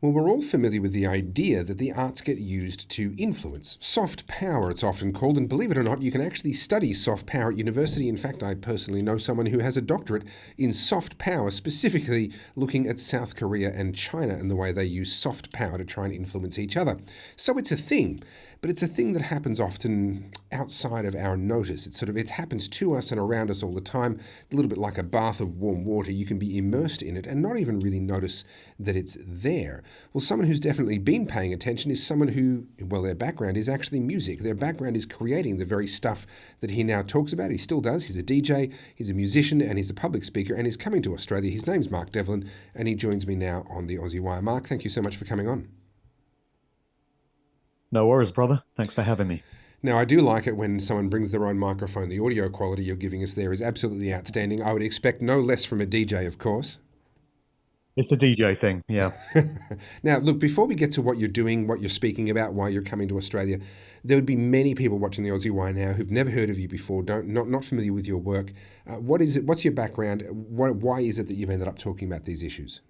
Well, we're all familiar with the idea that the arts get used to influence. Soft power, it's often called, and believe it or not, you can actually study soft power at university. In fact, I personally know someone who has a doctorate in soft power, specifically looking at South Korea and China and the way they use soft power to try and influence each other. So it's a thing, but it's a thing that happens often outside of our notice. It happens to us and around us all the time, a little bit like a bath of warm water. You can be immersed in it and not even really notice that it's there. Well, someone who's definitely been paying attention is someone who, well, their background is actually music. Their background is creating the very stuff that he now talks about. He still does. He's a DJ, he's a musician, and he's a public speaker, and he's coming to Australia. His name's Mark Devlin, and he joins me now on the Aussie Wire. Mark, thank you so much for coming on. No worries, brother. Thanks for having me. Now, I do like it when someone brings their own microphone. The audio quality you're giving us there is absolutely outstanding. I would expect no less from a DJ, of course. It's a DJ thing, yeah. Now, look, before we get to what you're doing, what you're speaking about, why you're coming to Australia, there would be many people watching the Aussie Wire now who've never heard of you before, not familiar with your work. What is it? What's your background? Why is it that you've ended up talking about these issues?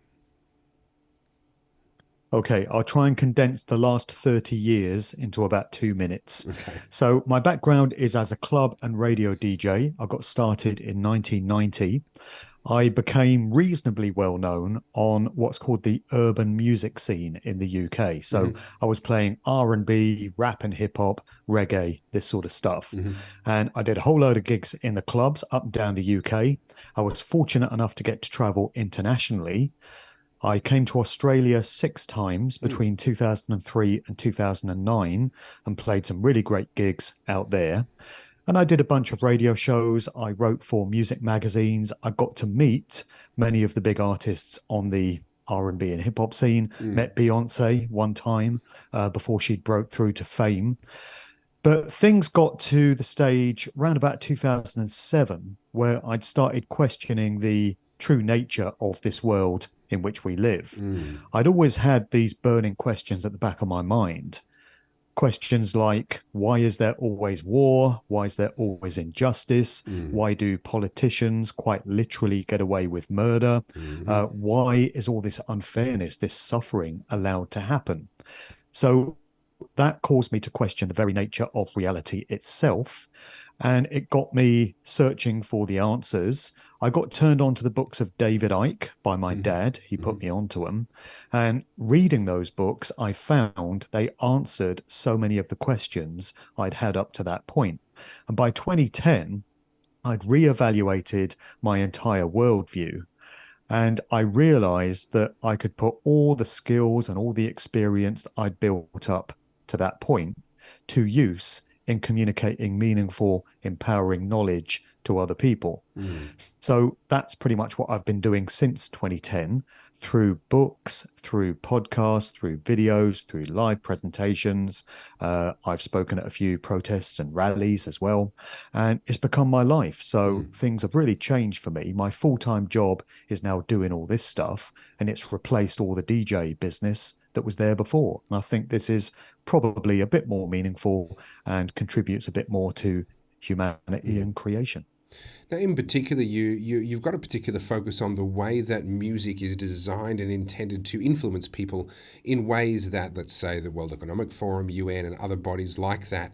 Okay, I'll try and condense the last 30 years into about 2 minutes. Okay. So my background is as a club and radio DJ. I got started in 1990. I became reasonably well known on what's called the urban music scene in the UK. So I was playing R&B, rap and hip hop, reggae, this sort of stuff. And I did a whole load of gigs in the clubs up and down the UK. I was fortunate enough to get to travel internationally. I came to Australia 6 times between 2003 and 2009 and played some really great gigs out there. And I did a bunch of radio shows. I wrote for music magazines. I got to meet many of the big artists on the R&B and hip hop scene. Met Beyonce one time before she broke through to fame. But things got to the stage around about 2007 where I'd started questioning the true nature of this world in which we live. I'd always had these burning questions at the back of my mind. Questions like, why is there always war? Why is there always injustice? Why do politicians quite literally get away with murder? Why is all this unfairness, this suffering allowed to happen? So that caused me to question the very nature of reality itself. And it got me searching for the answers. I got turned on to the books of David Icke by my dad. He put me onto them. And reading those books, I found they answered so many of the questions I'd had up to that point. And by 2010, I'd reevaluated my entire worldview. And I realized that I could put all the skills and all the experience that I'd built up to that point to use in communicating meaningful, empowering knowledge to other people. So that's pretty much what I've been doing since 2010, through books, through podcasts, through videos, through live presentations. I've spoken at a few protests and rallies as well, and it's become my life. So things have really changed for me. My full-time job is now doing all this stuff, and it's replaced all the DJ business that was there before. And I think this is probably a bit more meaningful and contributes a bit more to humanity and creation. Now, in particular, you've got a particular focus on the way that music is designed and intended to influence people in ways that, let's say, the World Economic Forum, UN, and other bodies like that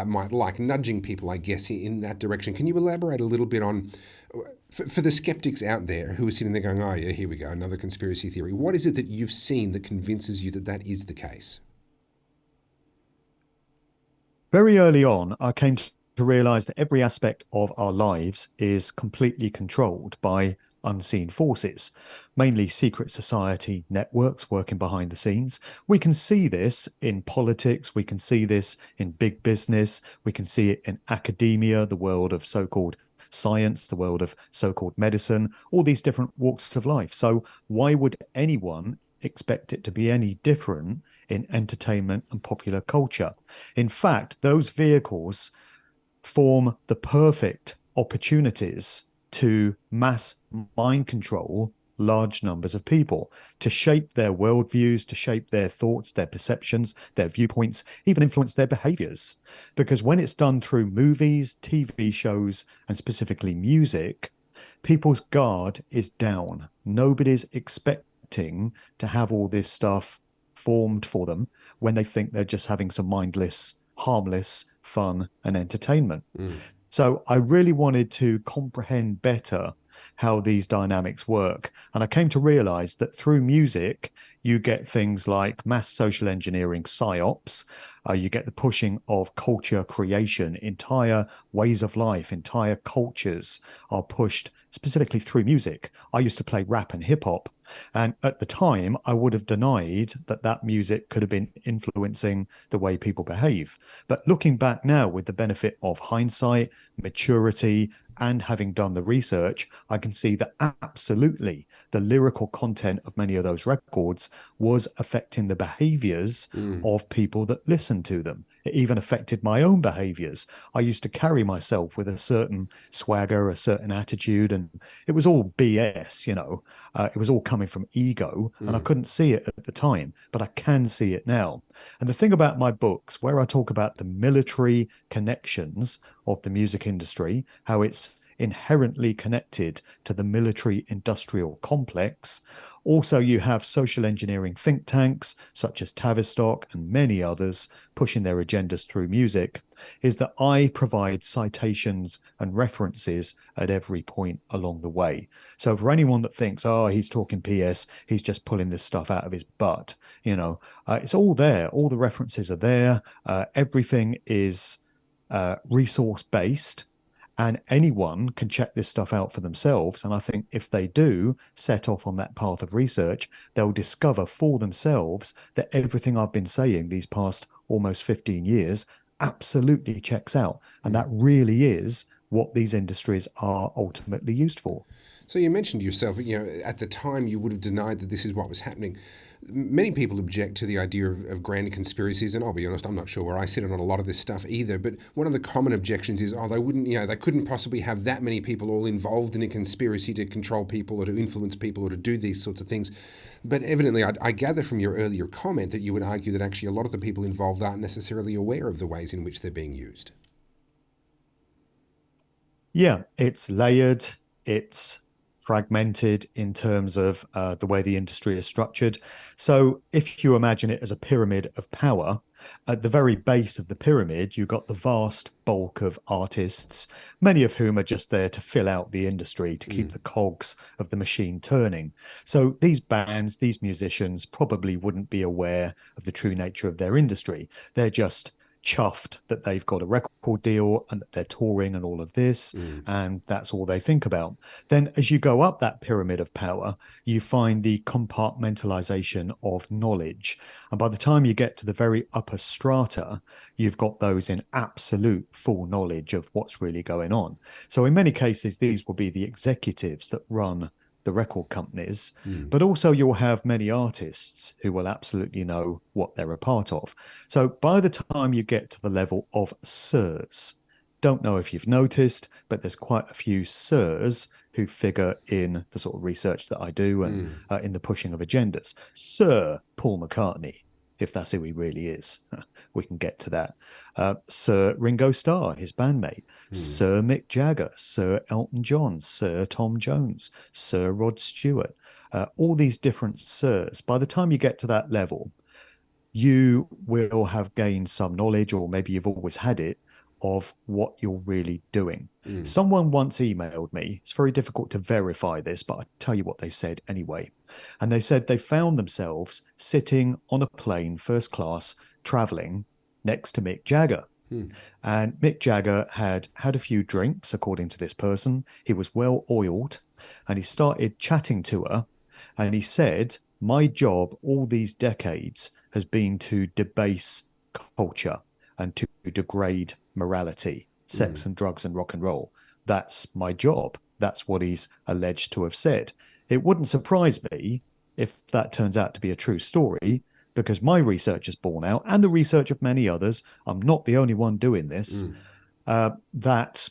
might like, nudging people, I guess, in that direction. Can you elaborate a little bit on, for the skeptics out there who are sitting there going, oh yeah, here we go, another conspiracy theory. What is it that you've seen that convinces you that that is the case? Very early on, I came to realize that every aspect of our lives is completely controlled by unseen forces, mainly secret society networks working behind the scenes. We can see this in politics, we can see this in big business, we can see it in academia, the world of so-called science, the world of so-called medicine, all these different walks of life. So why would anyone expect it to be any different in entertainment and popular culture? In fact, those vehicles form the perfect opportunities to mass mind control large numbers of people, to shape their worldviews, to shape their thoughts, their perceptions, their viewpoints, even influence their behaviors. Because when it's done through movies, TV shows, and specifically music, people's guard is down. Nobody's expecting expecting to have all this stuff formed for them when they think they're just having some mindless, harmless fun and entertainment. So I really wanted to comprehend better how these dynamics work. And I came to realize that through music, you get things like mass social engineering psyops, you get the pushing of culture creation, entire ways of life, entire cultures are pushed specifically through music. I used to play rap and hip hop. And at the time, I would have denied that that music could have been influencing the way people behave. But looking back now with the benefit of hindsight, maturity, and having done the research, I can see that absolutely the lyrical content of many of those records was affecting the behaviors of people that listened to them. It even affected my own behaviors. I used to carry myself with a certain swagger, a certain attitude, and it was all BS, you know. It was all coming from ego, and I couldn't see it at the time, but I can see it now. And the thing about my books, where I talk about the military connections of the music industry, how it's inherently connected to the military industrial complex. Also, you have social engineering think tanks such as Tavistock and many others pushing their agendas through music, is that I provide citations and references at every point along the way. So for anyone that thinks, oh, he's talking PS, he's just pulling this stuff out of his butt, you know, it's all there. All the references are there. Everything is resource based, and anyone can check this stuff out for themselves. And I think if they do set off on that path of research, they'll discover for themselves that everything I've been saying these past almost 15 years absolutely checks out. And that really is what these industries are ultimately used for. So you mentioned yourself, at the time you would have denied that this is what was happening. Many people object to the idea of grand conspiracies, and I'll be honest, I'm not sure where I sit on a lot of this stuff either. But one of the common objections is, they couldn't possibly have that many people all involved in a conspiracy to control people or to influence people or to do these sorts of things. But evidently, I gather from your earlier comment that you would argue that actually a lot of the people involved aren't necessarily aware of the ways in which they're being used. Yeah, it's layered, it's fragmented in terms of the way the industry is structured. So if you imagine it as a pyramid of power, at the very base of the pyramid, you've got the vast bulk of artists, many of whom are just there to fill out the industry, to keep the cogs of the machine turning. So these bands, these musicians probably wouldn't be aware of the true nature of their industry. They're just chuffed that they've got a record deal and that they're touring and all of this, and that's all they think about. Then as you go up that pyramid of power, you find the compartmentalization of knowledge. And by the time you get to the very upper strata, you've got those in absolute full knowledge of what's really going on. So in many cases, these will be the executives that run the record companies, but also you'll have many artists who will absolutely know what they're a part of. So by the time you get to the level of sirs, don't know if you've noticed, but there's quite a few sirs who figure in the sort of research that I do and in the pushing of agendas. Sir Paul McCartney, if that's who he really is. We can get to that. Sir Ringo Starr, his bandmate, Sir Mick Jagger, Sir Elton John, Sir Tom Jones, Sir Rod Stewart, all these different sirs. By the time you get to that level, you will have gained some knowledge, or maybe you've always had it, of what you're really doing. Someone once emailed me. It's very difficult to verify this, but I'll tell you what they said anyway. And they said they found themselves sitting on a plane, first class, traveling next to Mick Jagger. And Mick Jagger had had a few drinks, according to this person. He was well oiled, and he started chatting to her. And he said, my job all these decades has been to debase culture and to degrade morality, sex and drugs and rock and roll. That's my job. That's what he's alleged to have said. It wouldn't surprise me if that turns out to be a true story, because my research has borne out, and the research of many others, I'm not the only one doing this, that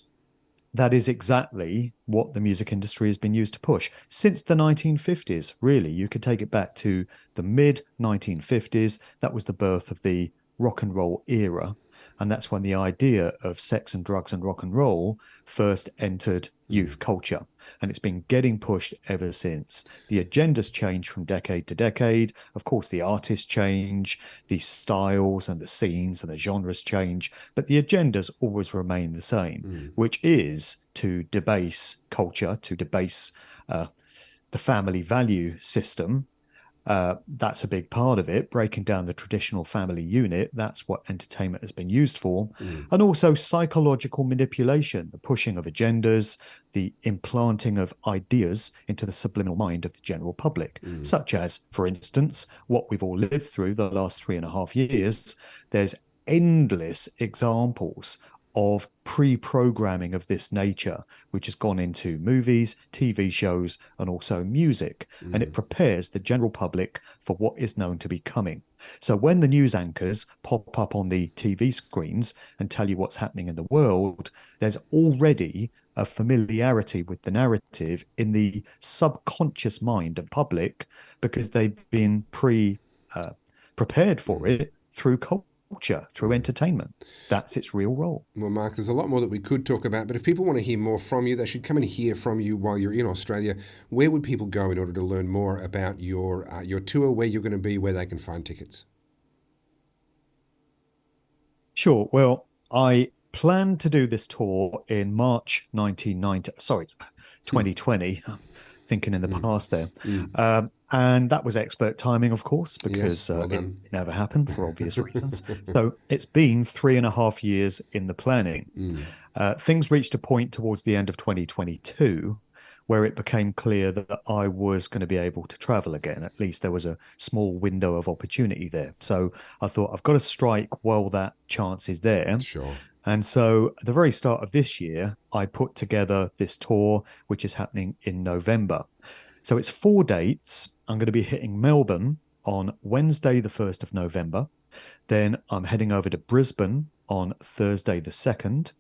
is exactly what the music industry has been used to push since the 1950s. Really, you could take it back to the mid 1950s. That was the birth of the rock and roll era. And that's when the idea of sex and drugs and rock and roll first entered youth culture. And it's been getting pushed ever since. The agendas change from decade to decade. Of course, the artists change, the styles and the scenes and the genres change, but the agendas always remain the same, which is to debase culture, to debase the family value system. That's a big part of it, breaking down the traditional family unit. That's what entertainment has been used for. And also psychological manipulation, the pushing of agendas, the implanting of ideas into the subliminal mind of the general public, such as, for instance, what we've all lived through the last 3.5 years. There's endless examples of pre-programming of this nature, which has gone into movies, TV shows, and also music, and it prepares the general public for what is known to be coming. So when the news anchors pop up on the TV screens and tell you what's happening in the world, there's already a familiarity with the narrative in the subconscious mind of public because they've been prepared for it through culture, through entertainment. That's its real role. Well, Mark, there's a lot more that we could talk about, but if people want to hear more from you, they should come and hear from you while you're in Australia. Where would people go in order to learn more about your tour, where you're going to be, where they can find tickets? Sure. Well, I planned to do this tour in March 2020. I'm thinking in the past there. And that was expert timing, of course, because Yes, well it done. never happened for obvious reasons. So it's been 3.5 years in the planning. Things reached a point towards the end of 2022 where it became clear that I was going to be able to travel again. At least there was a small window of opportunity there. So I thought, I've got to strike while that chance is there. Sure. And so at the very start of this year, I put together this tour, which is happening in November. So it's 4 dates. I'm going to be hitting Melbourne on Wednesday, the 1st of November. Then I'm heading over to Brisbane on Thursday, the 2nd.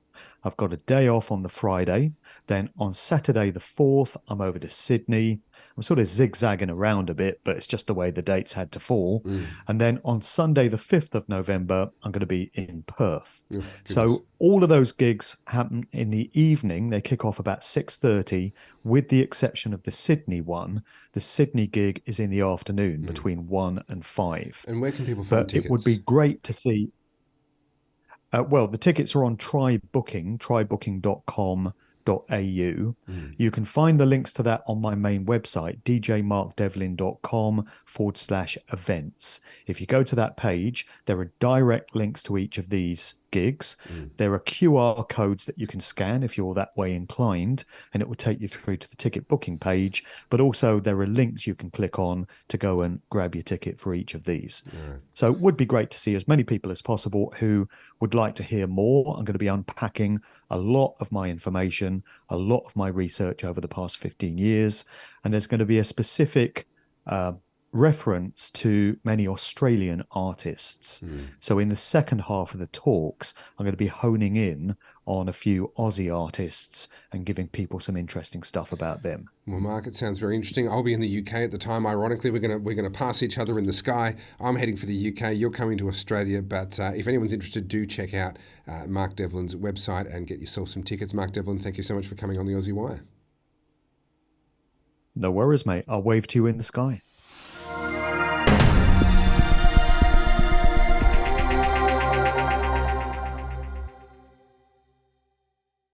I've got a day off on the Friday. Then on Saturday, the 4th, I'm over to Sydney. I'm sort of zigzagging around a bit, but it's just the way the dates had to fall. And then on Sunday, the 5th of November, I'm going to be in Perth. So all of those gigs happen in the evening. They kick off about 6:30, with the exception of the Sydney one. The Sydney gig is in the afternoon between 1 and 5. And where can people find tickets? It would be great to see. Well, the tickets are on trybooking.com.au. You can find the links to that on my main website, djmarkdevlin.com/events. If you go to that page, there are direct links to each of these gigs. There are QR codes that you can scan if you're that way inclined, and it will take you through to the ticket booking page. But also there are links you can click on to go and grab your ticket for each of these. So it would be great to see as many people as possible who would like to hear more. I'm going to be unpacking a lot of my information, a lot of my research over the past 15 years, and there's going to be a specific reference to many Australian artists. So in the second half of the talks, I'm going to be honing in on a few Aussie artists and giving people some interesting stuff about them. Well, Mark, it sounds very interesting. I'll be in the UK at the time. Ironically, we're going to pass each other in the sky. I'm heading for the UK. You're coming to Australia. But if anyone's interested, do check out Mark Devlin's website and get yourself some tickets. Mark Devlin, thank you so much for coming on the Aussie Wire. No worries, mate. I'll wave to you in the sky.